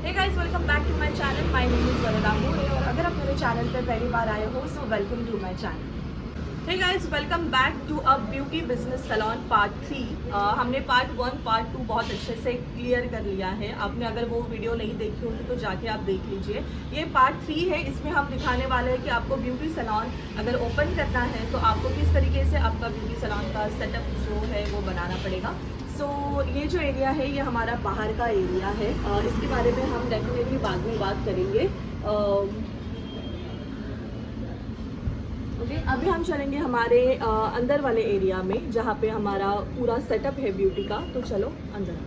Hey guys, welcome back to my channel. My name is Varada More और अगर आप मेरे चैनल पे पहली बार आए हो so welcome to my channel. Hey guys, welcome back to a beauty business salon part 3। हमने पार्ट 1 पार्ट 2 बहुत अच्छे से क्लियर कर लिया है। आपने अगर वो वीडियो नहीं देखी होगी तो जाके आप देख लीजिए। ये पार्ट 3 है। इसमें हम दिखाने वाले हैं कि आपको ब्यूटी सैलून अगर ओपन करना है तो आपको किस तरीके से आपका ब्यूटी सैलून का सेटअप जो है वो बनाना पड़ेगा। सो ये जो एरिया है ये हमारा बाहर का एरिया है। इसके बारे में हम डेफिनेटली बाद में बात करेंगे। ओके, अभी हम चलेंगे हमारे अंदर वाले एरिया में जहाँ पे हमारा पूरा सेटअप है ब्यूटी का। तो चलो अंदर।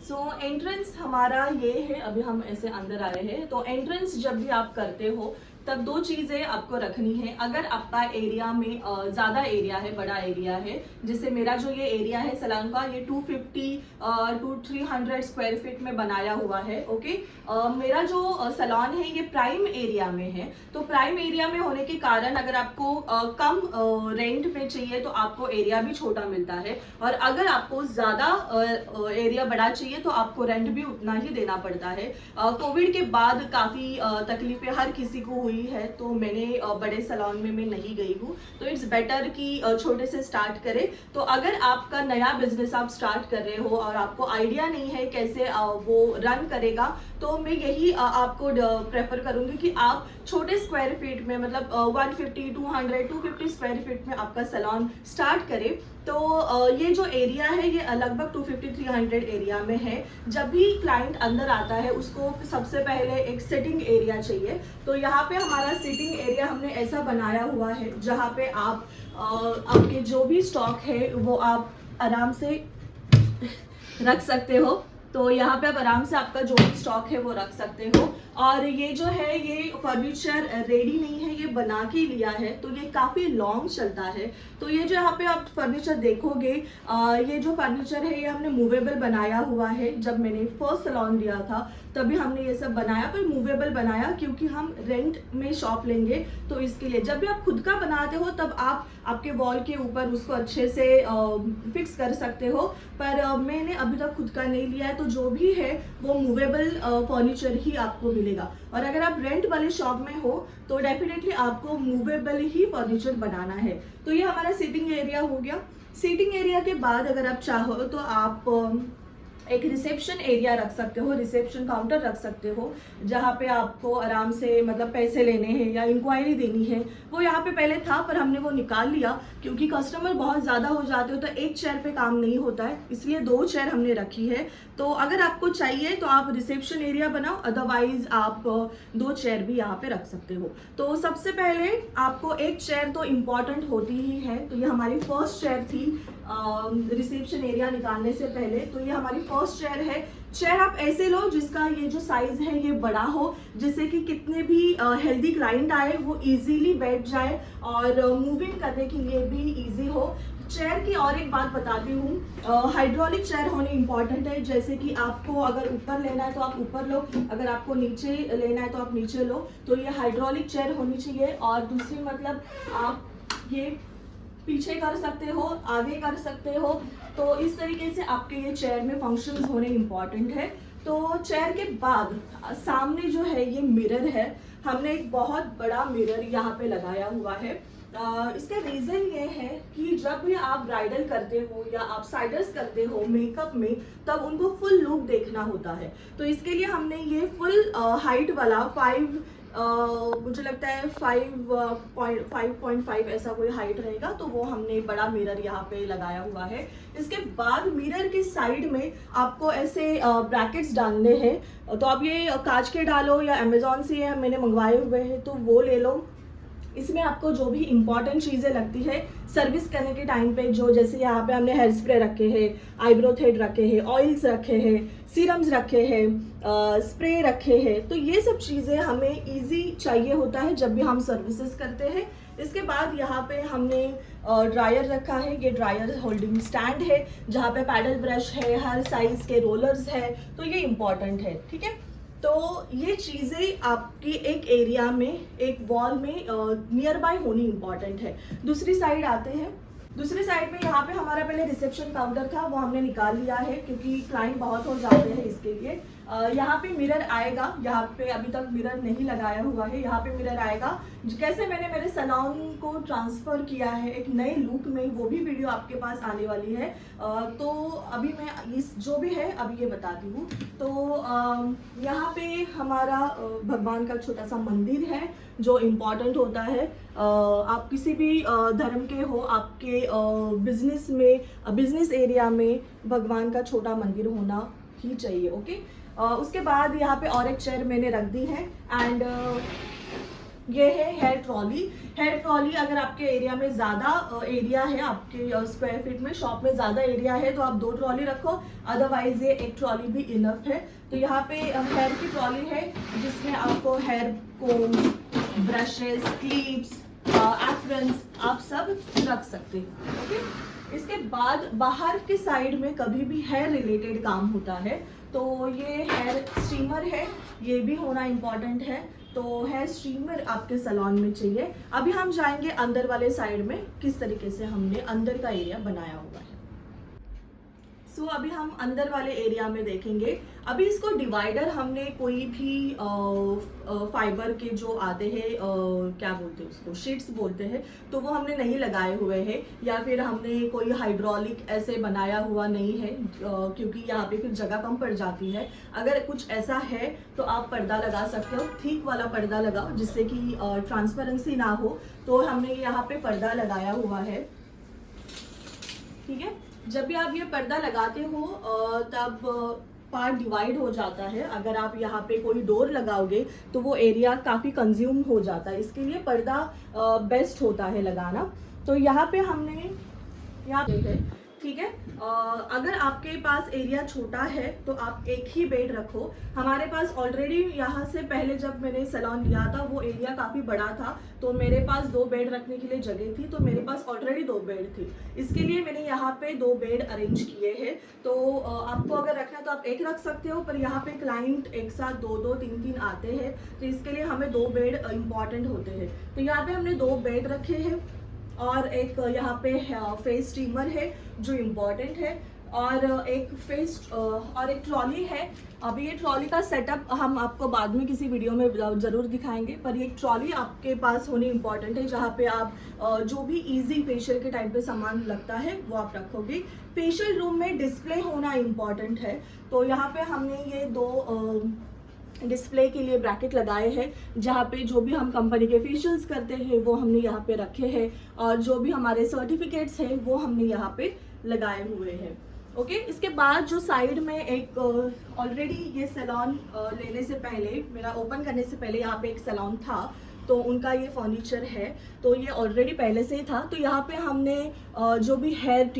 सो एंट्रेंस हमारा ये है। अभी हम ऐसे अंदर आए हैं तो एंट्रेंस जब भी आप करते हो तब दो चीज़ें आपको रखनी है। अगर आपका एरिया में ज़्यादा एरिया है, बड़ा एरिया है, जैसे मेरा जो ये एरिया है सैलून का, ये 250 टू 300 स्क्वायर फीट में बनाया हुआ है। ओके, मेरा जो सैलून है ये प्राइम एरिया में है। तो प्राइम एरिया में होने के कारण अगर आपको कम रेंट में चाहिए तो आपको एरिया भी छोटा मिलता है, और अगर आपको ज़्यादा एरिया बड़ा चाहिए तो आपको रेंट भी उतना ही देना पड़ता है। कोविड के बाद काफ़ी तकलीफें हर किसी को हुई है, तो मैंने बड़े सैलून में मैं नहीं गई हूँ। तो इट्स बेटर कि छोटे से स्टार्ट करें। तो अगर आपका नया बिजनेस आप स्टार्ट कर रहे हो और आपको आइडिया नहीं है कैसे वो रन करेगा, तो मैं यही आपको प्रेफर करूंगी कि आप छोटे स्क्वायर फीट में, मतलब 150 200 250 स्क्वायर फीट में आपका सैलून स्टार्ट करें। तो ये जो एरिया है ये लगभग 250-300 एरिया में है। जब भी क्लाइंट अंदर आता है उसको सबसे पहले एक सिटिंग एरिया चाहिए। तो यहाँ पे हमारा सिटिंग एरिया हमने ऐसा बनाया हुआ है जहाँ पे आप आपके जो भी स्टॉक है वो आप आराम से रख सकते हो। तो यहाँ पे आप आराम से आपका जो भी स्टॉक है वो रख सकते हो। और ये जो है ये फर्नीचर रेडी नहीं है, ये बना के लिया है, तो ये काफ़ी लॉन्ग चलता है। तो ये जो यहाँ पे आप फर्नीचर देखोगे, ये जो फर्नीचर है ये हमने मूवेबल बनाया हुआ है। जब मैंने फर्स्ट सैलून दिया था तभी हमने ये सब बनाया, पर मूवेबल बनाया क्योंकि हम रेंट में शॉप लेंगे। तो इसके लिए जब भी आप खुद का बनाते हो तब आप आपके वॉल के ऊपर उसको अच्छे से फिक्स कर सकते हो। पर मैंने अभी तक खुद का नहीं लिया है, तो जो भी है वो मूवेबल फर्नीचर ही आपको मिलेगा। और अगर आप रेंट वाले शॉप में हो तो डेफिनेटली आपको मूवेबल ही फर्नीचर बनाना है। तो ये हमारा सीटिंग एरिया हो गया। सीटिंग एरिया के बाद अगर आप चाहो तो आप एक रिसेप्शन एरिया रख सकते हो, रिसेप्शन काउंटर रख सकते हो, जहाँ पे आपको आराम से मतलब पैसे लेने हैं या इंक्वायरी देनी है। वो यहाँ पे पहले था पर हमने वो निकाल लिया क्योंकि कस्टमर बहुत ज़्यादा हो जाते हो तो एक चेयर पे काम नहीं होता है, इसलिए 2 चेयर हमने रखी है। तो अगर आपको चाहिए तो आप रिसेप्शन एरिया बनाओ, अदरवाइज आप 2 चेयर भी यहाँ पे रख सकते हो। तो सबसे पहले आपको एक चेयर तो इम्पॉर्टेंट होती ही है। तो ये हमारी फर्स्ट चेयर थी रिसेप्शन एरिया निकालने से पहले। तो ये हमारी फर्स्ट चेयर है। चेयर आप ऐसे लो जिसका ये जो साइज है ये बड़ा हो, जिससे कि कितने भी हेल्दी क्लाइंट आए वो इजीली बैठ जाए और मूविंग करने के लिए भी इजी हो। चेयर की और एक बात बताती हूँ, हाइड्रोलिक चेयर होनी इम्पॉर्टेंट है। जैसे कि आपको अगर ऊपर लेना है तो आप ऊपर लो, अगर आपको नीचे लेना है तो आप नीचे लो। तो ये हाइड्रोलिक चेयर होनी चाहिए। और दूसरी मतलब आप ये पीछे कर सकते हो, आगे कर सकते हो। तो इस तरीके से आपके ये चेयर में फंक्शंस होने इम्पॉर्टेंट है। तो चेयर के बाद सामने जो है ये मिरर है। हमने एक बहुत बड़ा मिरर यहाँ पे लगाया हुआ है। इसका रीजन ये है कि जब भी आप ब्राइडल करते हो या आप साइडर्स करते हो मेकअप में, तब उनको फुल लुक देखना होता है। तो इसके लिए हमने ये फुल हाइट वाला मुझे लगता है 5.5 ऐसा कोई हाइट रहेगा, तो वो हमने बड़ा मिरर यहाँ पे लगाया हुआ है। इसके बाद मिरर के साइड में आपको ऐसे ब्रैकेट्स डालने हैं। तो आप ये कांच के डालो या अमेजोन से मैंने मंगवाए हुए हैं तो वो ले लो। इसमें आपको जो भी इंपॉर्टेंट चीज़ें लगती है सर्विस करने के टाइम पे, जो जैसे यहाँ पे हमने हेयर स्प्रे रखे हैं, आईब्रो थ्रेड रखे हैं, ऑयल्स रखे हैं, सीरम्स रखे हैं, स्प्रे रखे हैं। तो ये सब चीज़ें हमें इजी चाहिए होता है जब भी हम सर्विसेज करते हैं। इसके बाद यहाँ पे हमने ड्रायर रखा है। ये ड्रायर होल्डिंग स्टैंड है जहाँ पे पैडल ब्रश है, हर साइज के रोलर्स है, तो ये इम्पॉर्टेंट है। ठीक है, तो ये चीज़ें आपकी एक एरिया में, एक वॉल में नियर बाय होनी इम्पॉर्टेंट है। दूसरी साइड आते हैं। दूसरी साइड में यहाँ पे हमारा पहले रिसेप्शन काउंटर था, वो हमने निकाल लिया है क्योंकि क्लाइंट बहुत हो जाते हैं, इसके लिए यहाँ पे मिरर आएगा। यहाँ पे अभी तक मिरर नहीं लगाया हुआ है, यहाँ पे मिरर आएगा। कैसे मैंने मेरे सैलून को ट्रांसफर किया है एक नए लुक में, वो भी वीडियो आपके पास आने वाली है। तो अभी मैं इस जो भी है अभी ये बताती हूँ। तो यहाँ पे हमारा भगवान का छोटा सा मंदिर है जो इम्पॉर्टेंट होता है। आप किसी भी धर्म के हो, आपके बिजनेस में, बिजनेस एरिया में भगवान का छोटा मंदिर होना ही चाहिए। ओके, उसके बाद यहाँ पे और एक चेयर मैंने रख दी है। एंड ये है हेयर ट्रॉली। हेयर ट्रॉली अगर आपके एरिया में ज़्यादा एरिया है, आपके स्क्वायर फीट में शॉप में ज़्यादा एरिया है तो आप 2 ट्रॉली रखो, अदरवाइज ये एक ट्रॉली भी इनफ है। तो यहाँ पे हेयर की ट्रॉली है जिसमें आपको hair combs, brushes, clips, aprons आप सब रख सकते हैं। ओके, इसके बाद बाहर के साइड में कभी भी हेयर रिलेटेड काम होता है तो ये हेयर स्टीमर है, ये भी होना इम्पॉर्टेंट है। तो हेयर स्टीमर आपके सैलून में चाहिए। अभी हम जाएंगे अंदर वाले साइड में, किस तरीके से हमने अंदर का एरिया बनाया हुआ है। सो अभी हम अंदर वाले एरिया में देखेंगे। अभी इसको डिवाइडर हमने कोई भी फाइबर के जो आते हैं, क्या बोलते हैं उसको, शीट्स बोलते हैं, तो वो हमने नहीं लगाए हुए हैं, या फिर हमने कोई हाइड्रोलिक ऐसे बनाया हुआ नहीं है क्योंकि यहाँ पे फिर जगह कम पड़ जाती है। अगर कुछ ऐसा है तो आप पर्दा लगा सकते हो, थिक वाला पर्दा लगाओ जिससे कि ट्रांसपेरेंसी ना हो। तो हमने यहाँ पे पर्दा लगाया हुआ है। ठीक है, जब भी आप ये पर्दा लगाते हो तब पार्ट डिवाइड हो जाता है। अगर आप यहाँ पे कोई डोर लगाओगे तो वो एरिया काफ़ी कंज्यूम हो जाता है, इसके लिए पर्दा बेस्ट होता है लगाना। तो यहाँ पे हमने यहाँ पे, ठीक है, अगर आपके पास एरिया छोटा है तो आप एक ही बेड रखो। हमारे पास ऑलरेडी यहाँ से पहले जब मैंने सैलून लिया था वो एरिया काफ़ी बड़ा था, तो मेरे पास 2 बेड रखने के लिए जगह थी, तो मेरे पास ऑलरेडी 2 बेड थी। इसके लिए मैंने यहाँ पे 2 बेड अरेंज किए हैं। तो आपको अगर रखना है तो आप एक रख सकते हो, पर यहाँ पे क्लाइंट एक साथ 2-2, 3-3 आते हैं, तो इसके लिए हमें 2 बेड इम्पॉर्टेंट होते हैं। तो यहाँ पे हमने 2 बेड रखे हैं और एक यहाँ पे फेस स्टीमर है जो इम्पॉर्टेंट है, और एक ट्रॉली है। अभी ये ट्रॉली का सेटअप हम आपको बाद में किसी वीडियो में ज़रूर दिखाएंगे, पर ये ट्रॉली आपके पास होनी इम्पॉर्टेंट है जहाँ पे आप जो भी इजी फेशियल के टाइम पे सामान लगता है वो आप रखोगे। फेशियल रूम में डिस्प्ले होना इम्पॉर्टेंट है, तो यहाँ पे हमने ये 2 डिस्प्ले के लिए ब्रैकेट लगाए हैं जहाँ पे जो भी हम कंपनी के फेशियल्स करते हैं वो हमने यहाँ पे रखे हैं, और जो भी हमारे सर्टिफिकेट्स हैं वो हमने यहाँ पे लगाए हुए हैं। ओके, इसके बाद जो साइड में एक ऑलरेडी ये सैलून लेने से पहले, मेरा ओपन करने से पहले यहाँ पे एक सैलून था, तो उनका ये फर्नीचर है, तो ये ऑलरेडी पहले से ही था। तो यहाँ पे हमने जो भी हेयर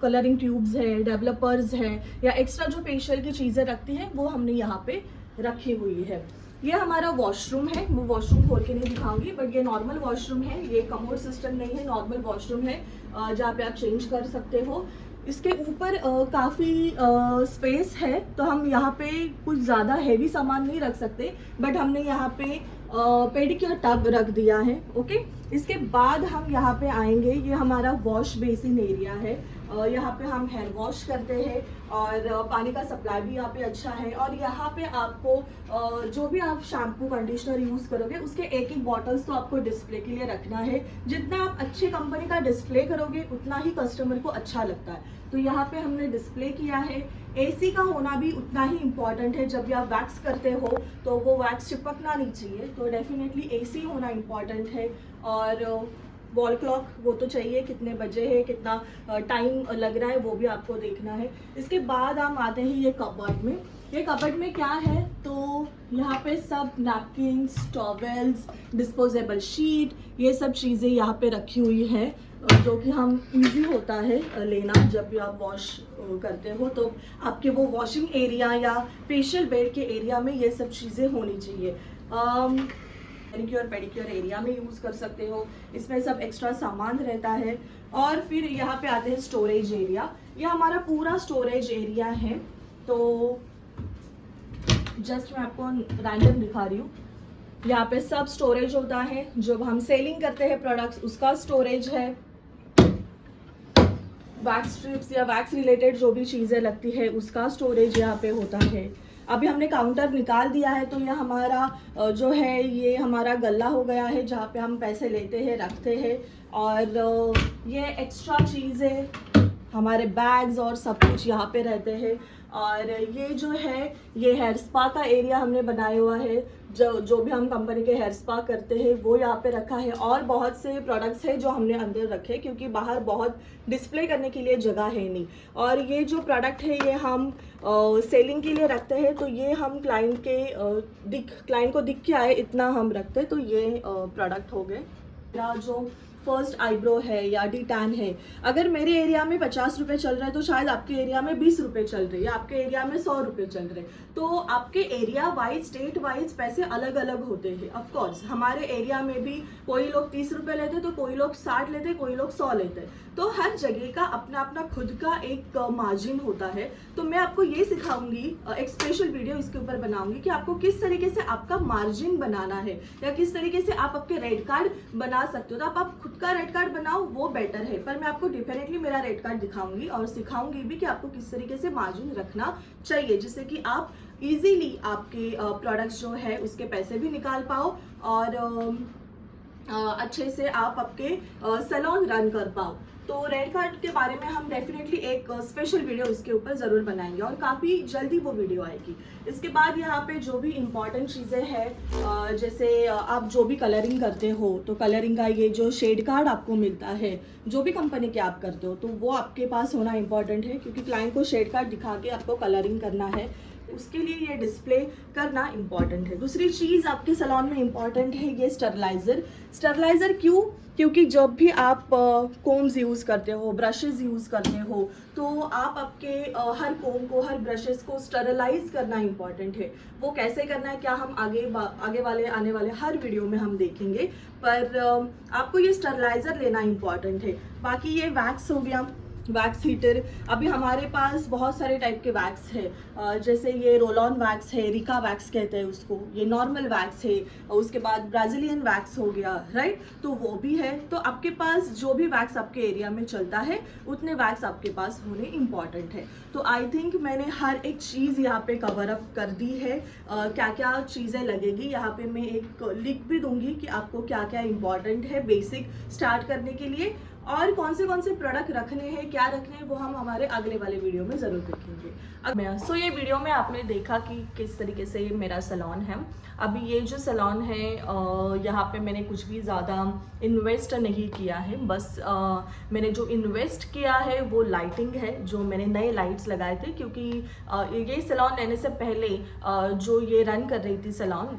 कलरिंग ट्यूब्स है, डेवलपर्स है, या एक्स्ट्रा जो फेशियल की चीज़ें रखती हैं वो हमने यहाँ पे रखी हुई है। ये हमारा वॉशरूम है, मैं वॉशरूम खोल के नहीं दिखाऊंगी, बट ये नॉर्मल वॉशरूम है, ये कमोड सिस्टम नहीं है, नॉर्मल वॉशरूम है जहाँ पे आप चेंज कर सकते हो। इसके ऊपर काफ़ी स्पेस है, तो हम यहाँ पे कुछ ज़्यादा हैवी सामान नहीं रख सकते, बट हमने यहाँ पे पेडिक्योर टब रख दिया है। ओके, इसके बाद हम यहाँ पे आएंगे, ये हमारा वॉश बेसिन एरिया है। यहाँ पे हम हेयर वॉश करते हैं और पानी का सप्लाई भी यहाँ पे अच्छा है। और यहाँ पे आपको जो भी आप शैम्पू कंडीशनर यूज़ करोगे उसके एक बॉटल्स तो आपको डिस्प्ले के लिए रखना है। जितना आप अच्छी कंपनी का डिस्प्ले करोगे उतना ही कस्टमर को अच्छा लगता है। तो यहाँ पे हमने डिस्प्ले किया है। एसी का होना भी उतना ही इम्पॉर्टेंट है। जब भी आप वैक्स करते हो तो वो वैक्स चिपकना नहीं चाहिए, तो डेफिनेटली एसी होना इम्पॉर्टेंट है। और वॉल क्लॉक वो तो चाहिए, कितने बजे है, कितना टाइम लग रहा है वो भी आपको देखना है। इसके बाद हम आते हैं ये कबर्ड में। ये कबर्ड में क्या है, तो यहाँ पे सब नैपकिन्स, टॉवेल्स, डिस्पोजेबल शीट, ये सब चीज़ें यहाँ पे रखी हुई है, जो कि हम इजी होता है लेना जब भी आप वॉश करते हो। तो आपके वो वॉशिंग एरिया या फेशियल बेड के एरिया में ये सब चीज़ें होनी चाहिए। मैनिक्योर पेडिक्योर एरिया में यूज़ कर सकते हो। इसमें सब एक्स्ट्रा सामान रहता है। और फिर यहाँ पे आते हैं स्टोरेज एरिया। यह हमारा पूरा स्टोरेज एरिया है। तो जस्ट मैं आपको रैंडम दिखा रही हूँ। यहाँ पे सब स्टोरेज होता है। जब हम सेलिंग करते हैं प्रोडक्ट्स उसका स्टोरेज है। वैक्स स्ट्रिप्स या वैक्स रिलेटेड जो भी चीज़ें लगती है उसका स्टोरेज यहाँ पे होता है। अभी हमने काउंटर निकाल दिया है तो यह हमारा जो है ये हमारा गल्ला हो गया है जहाँ पे हम पैसे लेते हैं रखते हैं। और ये एक्स्ट्रा चीज़ें हमारे बैग्स और सब कुछ यहाँ पे रहते हैं। और ये जो है ये हेयर स्पा का एरिया हमने बनाया हुआ है। जो भी हम कंपनी के हेयर स्पा करते हैं वो यहाँ पे रखा है। और बहुत से प्रोडक्ट्स हैं जो हमने अंदर रखे क्योंकि बाहर बहुत डिस्प्ले करने के लिए जगह है नहीं। और ये जो प्रोडक्ट है ये हम सेलिंग के लिए रखते हैं। तो ये हम क्लाइंट को दिख के आए इतना हम रखते हैं। तो ये प्रोडक्ट हो गए। मेरा जो फर्स्ट आईब्रो है या डी टैन है, अगर मेरे एरिया में 50 रुपये चल रहा है तो शायद आपके एरिया में 20 रुपये चल रहे हैं या आपके एरिया में 100 रुपये चल रहे हैं। तो आपके एरिया वाइज स्टेट वाइज पैसे अलग अलग होते हैं। ऑफकोर्स हमारे एरिया में भी कोई लोग 30 रुपये लेते तो कोई लोग 60 लेते कोई लोग 100 लेते। तो हर जगह का अपना अपना खुद का एक मार्जिन होता है। तो मैं आपको ये सिखाऊंगी, एक स्पेशल वीडियो इसके ऊपर बनाऊंगी कि आपको किस तरीके से आपका मार्जिन बनाना है या किस तरीके से आप आपके रेट कार्ड बना सकते हो। तो आप खुद का रेट कार्ड बनाओ वो बेटर है। पर मैं आपको डेफिनेटली मेरा रेट कार्ड दिखाऊंगी और सिखाऊंगी भी कि आपको किस तरीके से मार्जिन रखना चाहिए जिससे कि आप इजीली आपके प्रोडक्ट्स जो है उसके पैसे भी निकाल पाओ और अच्छे से आप आपके सैलून रन कर पाओ। तो रेड कार्ड के बारे में हम डेफिनेटली एक स्पेशल वीडियो इसके ऊपर ज़रूर बनाएंगे और काफ़ी जल्दी वो वीडियो आएगी। इसके बाद यहाँ पे जो भी इम्पॉर्टेंट चीज़ें हैं जैसे आप जो भी कलरिंग करते हो तो कलरिंग का ये जो शेड कार्ड आपको मिलता है जो भी कंपनी के आप करते हो तो वो आपके पास होना इम्पॉर्टेंट है क्योंकि क्लाइंट को शेड कार्ड दिखा के आपको कलरिंग करना है। उसके लिए ये डिस्प्ले करना इम्पॉर्टेंट है। दूसरी चीज़ आपके सैलून में इम्पॉर्टेंट है ये स्टरलाइज़र। क्यों? क्योंकि जब भी आप कोम्स यूज़ करते हो, ब्रशेस यूज़ करते हो तो आप आपके हर कोम को, हर ब्रशेस को स्टरलाइज करना इम्पॉर्टेंट है। वो कैसे करना है क्या हम आने वाले हर वीडियो में हम देखेंगे। पर आपको ये स्टरलाइज़र लेना इम्पॉर्टेंट है। बाकी ये वैक्स हो गया, वैक्स हीटर। अभी हमारे पास बहुत सारे टाइप के वैक्स है जैसे ये रोल ऑन वैक्स है, रिका वैक्स कहते हैं उसको, ये नॉर्मल वैक्स है, उसके बाद ब्राज़िलियन वैक्स हो गया, राइट। तो वो भी है। तो आपके पास जो भी वैक्स आपके एरिया में चलता है उतने वैक्स आपके पास होने इम्पॉर्टेंट है। तो आई थिंक मैंने हर एक चीज़ यहाँ पे कवर अप कर दी है। क्या क्या चीज़ें लगेगी यहाँ पे मैं एक लिख भी दूंगी कि आपको क्या क्या इम्पॉर्टेंट है बेसिक स्टार्ट करने के लिए और कौन से प्रोडक्ट रखने हैं, क्या रखने हैं वो हम हमारे अगले वाले वीडियो में ज़रूर देखेंगे। सो ये वीडियो में आपने देखा कि किस तरीके से मेरा सैलून है। अभी ये जो सैलून है यहाँ पे मैंने कुछ भी ज़्यादा इन्वेस्ट नहीं किया है। बस मैंने जो इन्वेस्ट किया है वो लाइटिंग है, जो मैंने नए लाइट्स लगाए थे क्योंकि ये सैलून लेने से पहले जो ये रन कर रही थी सैलून,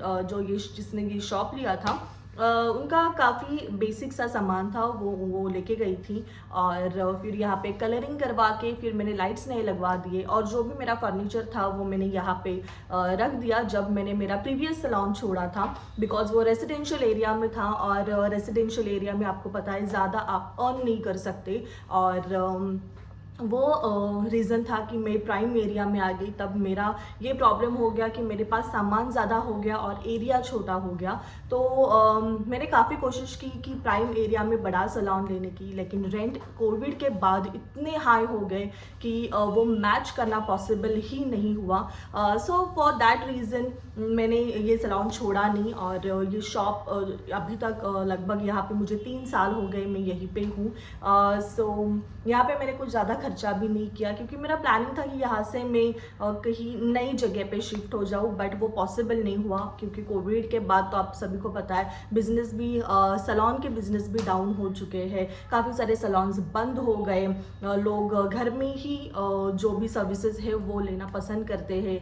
जिसने ये शॉप लिया था उनका काफ़ी बेसिक सा सामान था वो लेके गई थी। और फिर यहाँ पे कलरिंग करवा के फिर मैंने लाइट्स नए लगवा दिए और जो भी मेरा फर्नीचर था वो मैंने यहाँ पे रख दिया जब मैंने मेरा प्रीवियस सैलून छोड़ा था। बिकॉज वो रेसिडेंशियल एरिया में था और रेसिडेंशियल एरिया में आपको पता है ज़्यादा आप अर्न नहीं कर सकते। और वो रीज़न था कि मैं प्राइम एरिया में आ गई, तब मेरा ये प्रॉब्लम हो गया कि मेरे पास सामान ज़्यादा हो गया और एरिया छोटा हो गया। तो मैंने काफ़ी कोशिश की कि प्राइम एरिया में बड़ा सैलून लेने की, लेकिन रेंट कोविड के बाद इतने हाई हो गए कि वो मैच करना पॉसिबल ही नहीं हुआ। सो फॉर दैट रीज़न मैंने ये सैलून छोड़ा नहीं और ये शॉप अभी तक लगभग यहाँ पे मुझे 3 साल हो गए मैं यहीं पे हूँ। सो यहाँ पे मैंने कुछ ज़्यादा खर्चा भी नहीं किया क्योंकि मेरा प्लानिंग था कि यहाँ से मैं कहीं नई जगह पे शिफ्ट हो जाऊँ, बट वो पॉसिबल नहीं हुआ क्योंकि कोविड के बाद तो आप सभी को पता है बिजनेस भी सैलून के बिजनेस भी डाउन हो चुके हैं। काफ़ी सारे सैलून्स बंद हो गए, लोग घर में ही जो भी सर्विसेज है वो लेना पसंद करते हैं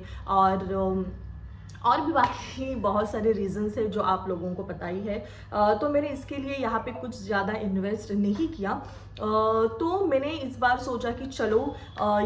और भी बाकी बहुत सारे रीजंस है जो आप लोगों को पता ही है। तो मैंने इसके लिए यहाँ पे कुछ ज़्यादा इन्वेस्ट नहीं किया। तो मैंने इस बार सोचा कि चलो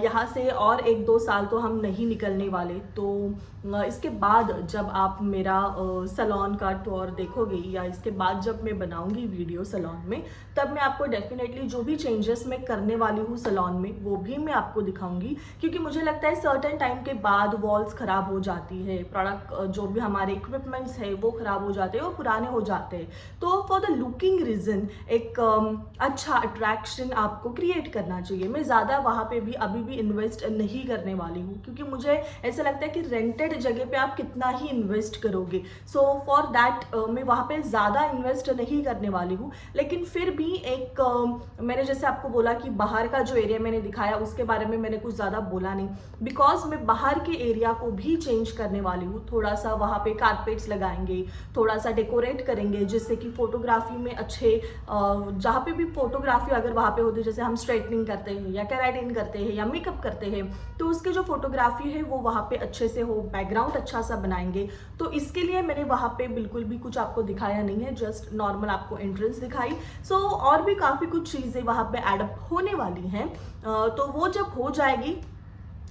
यहाँ से और 1-2 साल तो हम नहीं निकलने वाले, तो इसके बाद जब आप मेरा सैलून का टूर देखोगे या इसके बाद जब मैं बनाऊंगी वीडियो सैलून में, तब मैं आपको डेफिनेटली जो भी चेंजेस मैं करने वाली हूँ सैलून में वो भी मैं आपको दिखाऊंगी। क्योंकि मुझे लगता है सर्टेन टाइम के बाद वॉल्स ख़राब हो जाती है, प्रोडक्ट जो भी हमारे इक्विपमेंट्स है वो ख़राब हो जाते हैं और पुराने हो जाते हैं। तो फॉर द लुकिंग रीज़न एक अच्छा अट्रैक्शन आपको क्रिएट करना चाहिए। मैं ज़्यादा वहाँ पे भी अभी भी इन्वेस्ट नहीं करने वाली हूँ, क्योंकि मुझे ऐसा लगता है कि रेंटेड जगह पे आप कितना ही इन्वेस्ट करोगे। सो फॉर दैट मैं वहाँ पे ज़्यादा इन्वेस्ट नहीं करने वाली हूँ। लेकिन फिर भी एक मैंने जैसे आपको बोला कि बाहर का जो एरिया मैंने दिखाया उसके बारे में मैंने कुछ ज़्यादा बोला नहीं, बिकॉज मैं बाहर के एरिया को भी चेंज करने वाली हूँ। थोड़ा सा वहाँ पे कारपेट्स लगाएंगे, थोड़ा सा डेकोरेट करेंगे, जिससे कि फोटोग्राफी में अच्छे जहाँ पे भी फोटोग्राफी अगर वहाँ पे होती है, जैसे हम स्ट्रेटनिंग करते हैं या केराटिन करते हैं या मेकअप करते हैं, तो उसके जो फोटोग्राफी है वो वहाँ पे अच्छे से हो, बैकग्राउंड अच्छा सा बनाएंगे। तो इसके लिए मैंने वहाँ पे बिल्कुल भी कुछ आपको दिखाया नहीं है, जस्ट नॉर्मल आपको एंट्रेंस दिखाई। सो और भी काफ़ी कुछ चीज़ें वहाँ पे एडअप होने वाली हैं। तो वो जब हो जाएगी,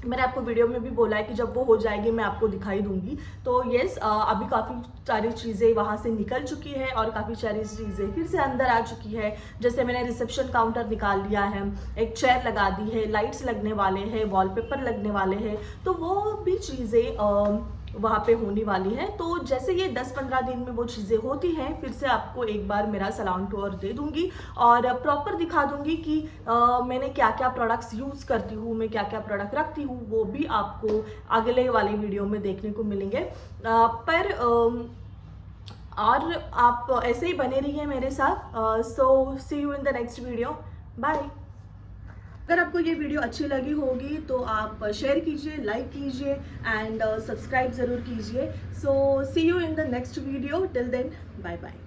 मैंने आपको वीडियो में भी बोला है कि जब वो हो जाएगी मैं आपको दिखाई दूंगी। तो यस, अभी काफ़ी सारी चीज़ें वहाँ से निकल चुकी है और काफ़ी सारी चीज़ें फिर से अंदर आ चुकी है। जैसे मैंने रिसेप्शन काउंटर निकाल लिया है, एक चेयर लगा दी है, लाइट्स लगने वाले हैं, वॉलपेपर लगने वाले हैं, तो वो भी चीज़ें वहाँ पे होने वाली है। तो जैसे ये 10-15 दिन में वो चीज़ें होती हैं, फिर से आपको एक बार मेरा सैलून टूर दे दूंगी और प्रॉपर दिखा दूंगी कि मैंने क्या क्या प्रोडक्ट्स यूज़ करती हूँ, मैं क्या क्या प्रोडक्ट रखती हूँ, वो भी आपको अगले वाले वीडियो में देखने को मिलेंगे। पर और आप ऐसे ही बने रहिए मेरे साथ। So see you in the next video, bye. अगर आपको ये वीडियो अच्छी लगी होगी तो आप शेयर कीजिए, लाइक कीजिए एंड सब्सक्राइब ज़रूर कीजिए। So see you in the next video, till then bye bye.